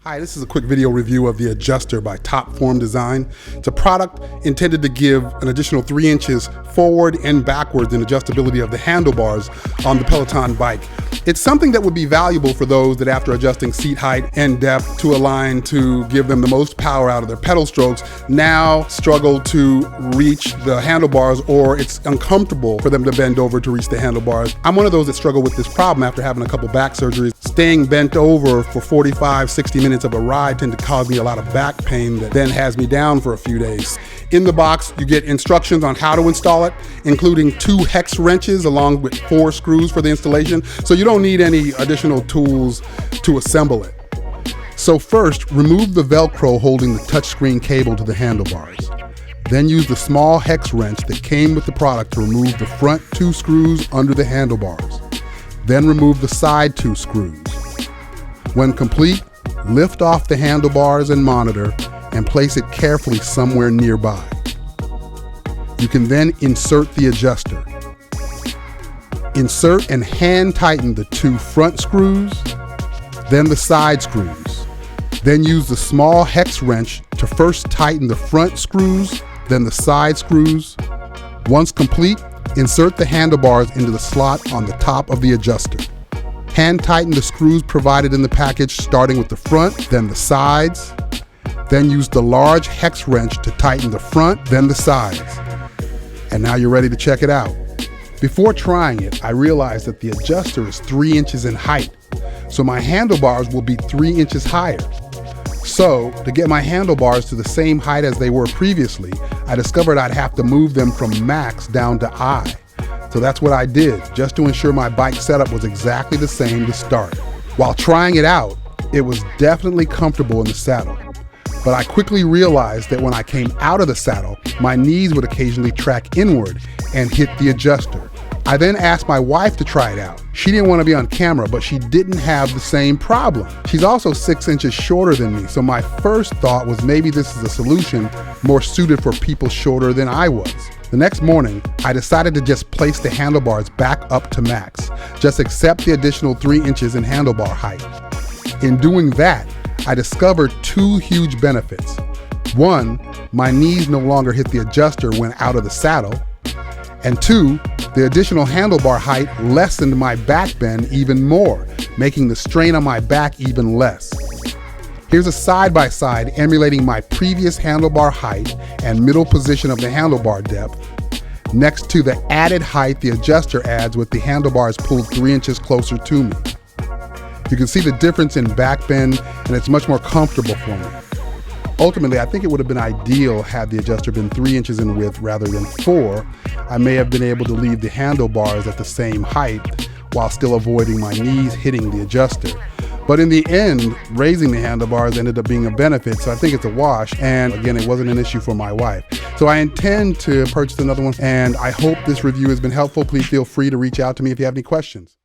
Hi, this is a quick video review of the adjuster by Top Form Design. It's a product intended to give an additional 3 inches forward and backwards in adjustability of the handlebars on the Peloton bike. It's something that would be valuable for those that, after adjusting seat height and depth to align to give them the most power out of their pedal strokes, now struggle to reach the handlebars, or it's uncomfortable for them to bend over to reach the handlebars. I'm one of those that struggle with this problem after having a couple back surgeries. Staying bent over for 45, 60 minutes of a ride tend to cause me a lot of back pain that then has me down for a few days. In the box, you get instructions on how to install it, including 2 hex wrenches along with 4 screws for the installation, so you don't need any additional tools to assemble it. So first, remove the Velcro holding the touchscreen cable to the handlebars. Then use the small hex wrench that came with the product to remove the front 2 screws under the handlebars. Then remove the side 2 screws. When complete, lift off the handlebars and monitor and place it carefully somewhere nearby. You can then insert the adjuster. Insert and hand tighten the 2 front screws, then the side screws. Then use the small hex wrench to first tighten the front screws, then the side screws. Once complete, insert the handlebars into the slot on the top of the adjuster. Hand tighten the screws provided in the package, starting with the front, then the sides. Then use the large hex wrench to tighten the front, then the sides. And now you're ready to check it out. Before trying it, I realized that the adjuster is 3 inches in height, so my handlebars will be 3 inches higher. So, to get my handlebars to the same height as they were previously, I discovered I'd have to move them from max down to I. So that's what I did, just to ensure my bike setup was exactly the same to start. While trying it out, it was definitely comfortable in the saddle. But I quickly realized that when I came out of the saddle, my knees would occasionally track inward and hit the adjuster. I then asked my wife to try it out. She didn't want to be on camera, but she didn't have the same problem. She's also 6 inches shorter than me, so my first thought was maybe this is a solution more suited for people shorter than I was. The next morning, I decided to just place the handlebars back up to max. Just accept the additional 3 inches in handlebar height. In doing that, I discovered 2 huge benefits. 1, my knees no longer hit the adjuster when out of the saddle. And 2, the additional handlebar height lessened my back bend even more, making the strain on my back even less. Here's a side-by-side emulating my previous handlebar height and middle position of the handlebar depth, next to the added height the adjuster adds with the handlebars pulled 3 inches closer to me. You can see the difference in back bend, and it's much more comfortable for me. Ultimately, I think it would have been ideal had the adjuster been 3 inches in width rather than 4. I may have been able to leave the handlebars at the same height while still avoiding my knees hitting the adjuster. But in the end, raising the handlebars ended up being a benefit, so I think it's a wash. And again, it wasn't an issue for my wife. So I intend to purchase another one, and I hope this review has been helpful. Please feel free to reach out to me if you have any questions.